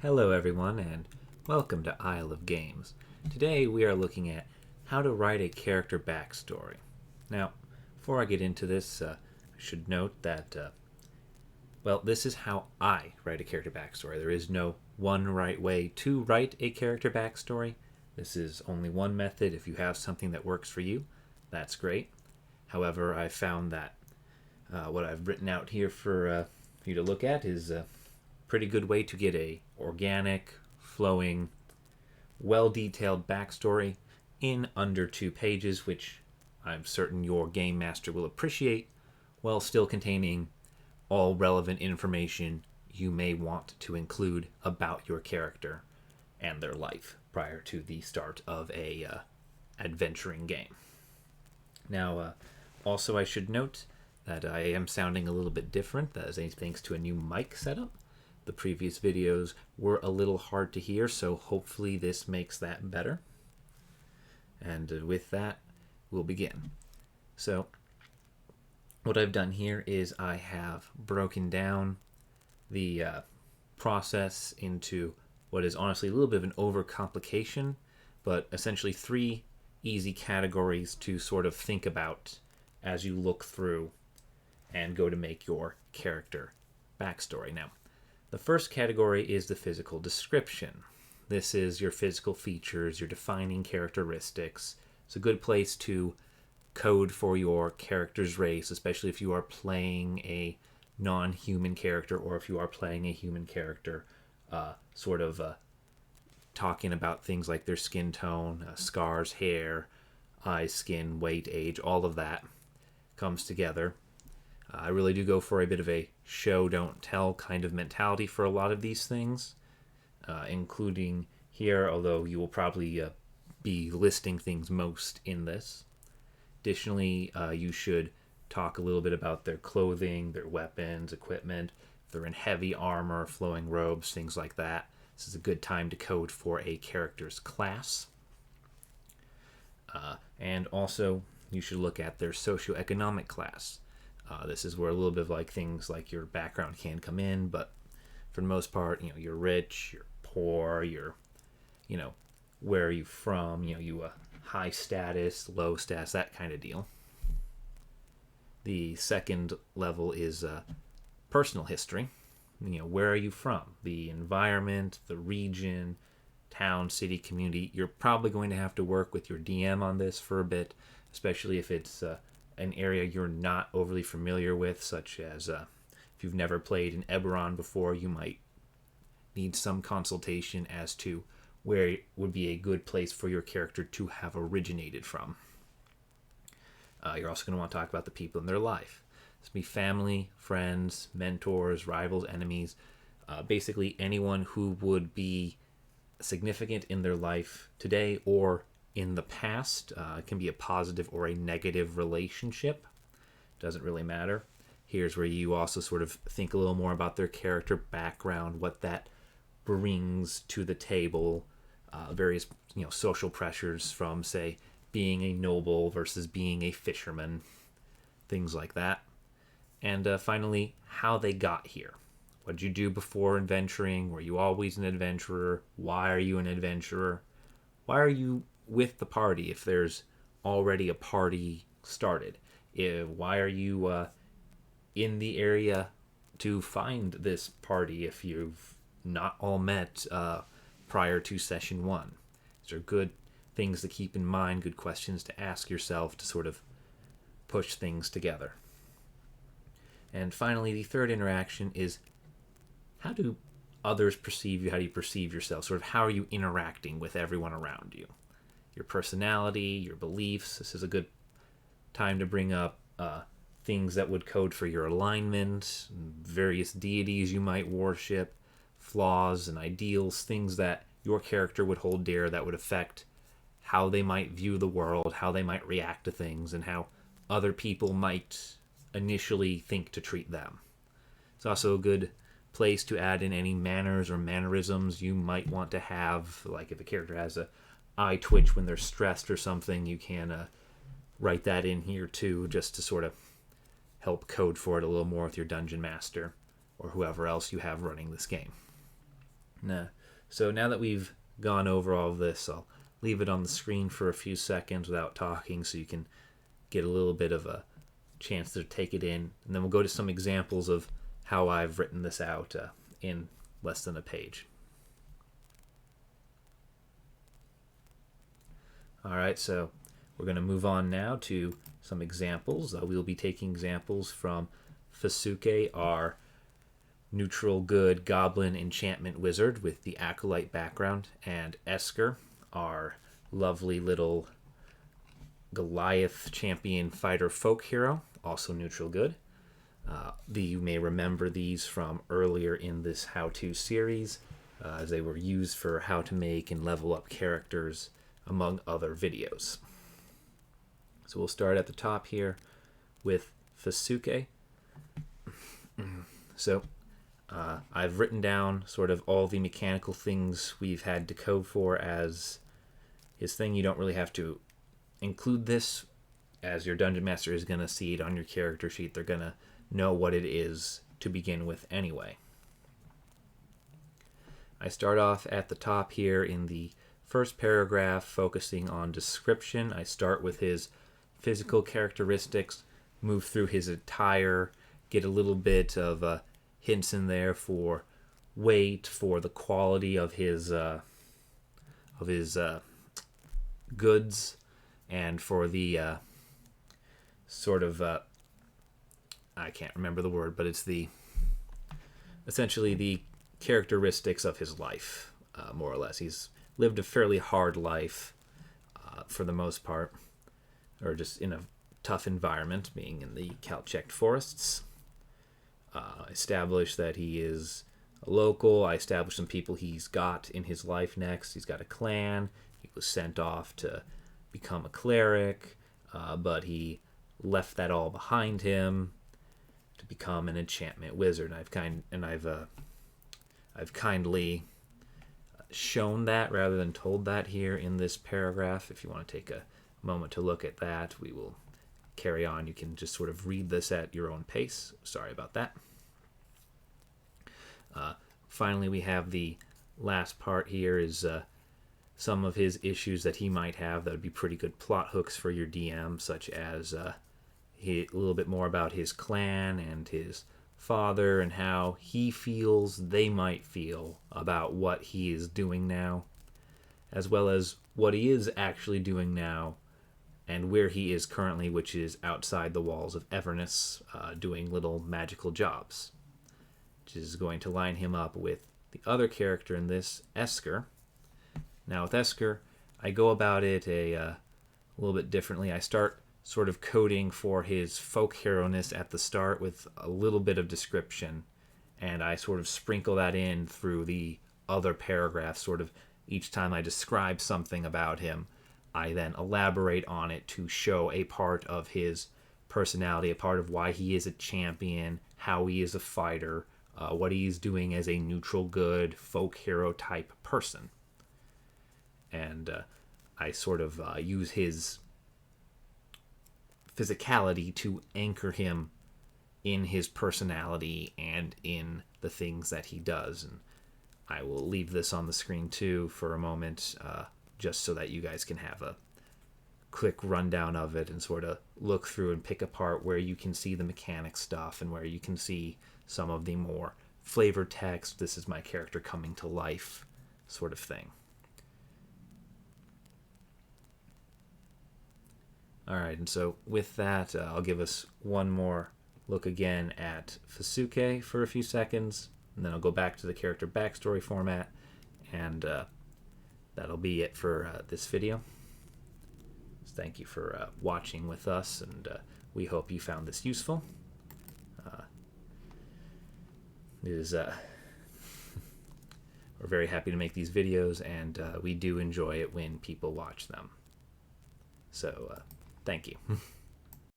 Hello everyone and welcome to Isle of Games. Today we are looking at how to write a character backstory. Now, before I get into this, I should note that, this is how I write a character backstory. There is no one right way to write a character backstory. This is only one method. If you have something that works for you, that's great. However, I found that what I've written out here for you to look at is a pretty good way to get a organic, flowing, well-detailed backstory in under 2 pages, which I'm certain your game master will appreciate, while still containing all relevant information you may want to include about your character and their life prior to the start of a adventuring game. Now, also I should note that I am sounding a little bit different. That is thanks to a new mic setup. The previous videos were a little hard to hear, so hopefully this makes that better. And with that, we'll begin. So, what I've done here is I have broken down the process into what is honestly a little bit of an overcomplication, but essentially 3 easy categories to sort of think about as you look through and go to make your character backstory. Now, the first category is the physical description. This is your physical features, your defining characteristics. It's a good place to code for your character's race, especially if you are playing a non-human character or if you are playing a human character, talking about things like their skin tone, scars, hair, eyes, skin, weight, age, all of that comes together. I really do go for a bit of a show, don't tell kind of mentality for a lot of these things, including here, although you will probably be listing things most in this. Additionally, you should talk a little bit about their clothing, their weapons, equipment, if they're in heavy armor, flowing robes, things like that. This is a good time to code for a character's class. And also, you should look at their socioeconomic class. This is where a little bit of like things like your background can come in, but for the most part, you're rich, you're poor, you're, where are you from? You high status, low status, that kind of deal. The second level is personal history. Where are you from? The environment, the region, town, city, community. You're probably going to have to work with your DM on this for a bit, especially if it's an area you're not overly familiar with, such as if you've never played in Eberron before, you might need some consultation as to where would be a good place for your character to have originated from. You're also going to want to talk about the people in their life. This can be family, friends, mentors, rivals, enemies, basically anyone who would be significant in their life today or in the past. It can be a positive or a negative relationship. Doesn't really matter. Here's where you also sort of think a little more about their character background, what that brings to the table, various social pressures from, say, being a noble versus being a fisherman, things like that. And finally, how they got here. What did you do before adventuring? Were you always an adventurer? Why are you an adventurer? Why are you with the party if there's already a party started? Why are you in the area to find this party if you've not all met prior to session 1? These are good things to keep in mind, good questions to ask yourself to sort of push things together. And finally, the third interaction is, how do others perceive you? How do you perceive yourself? Sort of how are you interacting with everyone around you? Your personality, your beliefs. This is a good time to bring up things that would code for your alignment, various deities you might worship, flaws and ideals, things that your character would hold dear that would affect how they might view the world, how they might react to things, and how other people might initially think to treat them. It's also a good place to add in any manners or mannerisms you might want to have, like if a character has a eye twitch when they're stressed or something, you can write that in here too, just to sort of help code for it a little more with your dungeon master or whoever else you have running this game. Nah. So now that we've gone over all of this, I'll leave it on the screen for a few seconds without talking so you can get a little bit of a chance to take it in. And then we'll go to some examples of how I've written this out in less than a page. All right, so we're going to move on now to some examples. We'll be taking examples from Fasuke, our neutral good goblin enchantment wizard with the acolyte background, and Esker, our lovely little Goliath champion fighter folk hero, also neutral good. You may remember these from earlier in this how-to series, as they were used for how to make and level up characters, among other videos. So we'll start at the top here with Fasuke. So I've written down sort of all the mechanical things we've had to code for as his thing. You don't really have to include this, as your Dungeon Master is going to see it on your character sheet. They're going to know what it is to begin with anyway. I start off at the top here in the first paragraph, focusing on description. I start with his physical characteristics, move through his attire, get a little bit of hints in there for weight, for the quality of his goods, and for the sort of I can't remember the word, but it's essentially the characteristics of his life, more or less. He's lived a fairly hard life for the most part, or just in a tough environment, being in the Calchecked forests. Established that he is a local. I established some people he's got in his life next. He's got a clan. He was sent off to become a cleric, but he left that all behind him to become an enchantment wizard. I've kindly shown that rather than told that here in this paragraph. If you want to take a moment to look at that, we will carry on. You can just sort of read this at your own pace. Sorry about that. Finally, we have the last part here is some of his issues that he might have that would be pretty good plot hooks for your DM, such as a little bit more about his clan and his father and how he feels they might feel about what he is doing now, as well as what he is actually doing now and where he is currently, which is outside the walls of Everness, doing little magical jobs, which is going to line him up with the other character in this, Esker. Now with Esker, I go about it a little bit differently. I start sort of coding for his folk hero-ness at the start with a little bit of description, and I sort of sprinkle that in through the other paragraphs. Sort of each time I describe something about him, I then elaborate on it to show a part of his personality, a part of why he is a champion, how he is a fighter, what he's doing as a neutral good folk hero type person. And I sort of use his physicality to anchor him in his personality and in the things that he does. And I will leave this on the screen too for a moment, just so that you guys can have a quick rundown of it and sort of look through and pick apart where you can see the mechanic stuff and where you can see some of the more flavored text, this is my character coming to life sort of thing. All right, and so with that, I'll give us one more look again at Fasuke for a few seconds, and then I'll go back to the character backstory format, and that'll be it for this video. So thank you for watching with us, and we hope you found this useful. We're very happy to make these videos, and we do enjoy it when people watch them. So, thank you.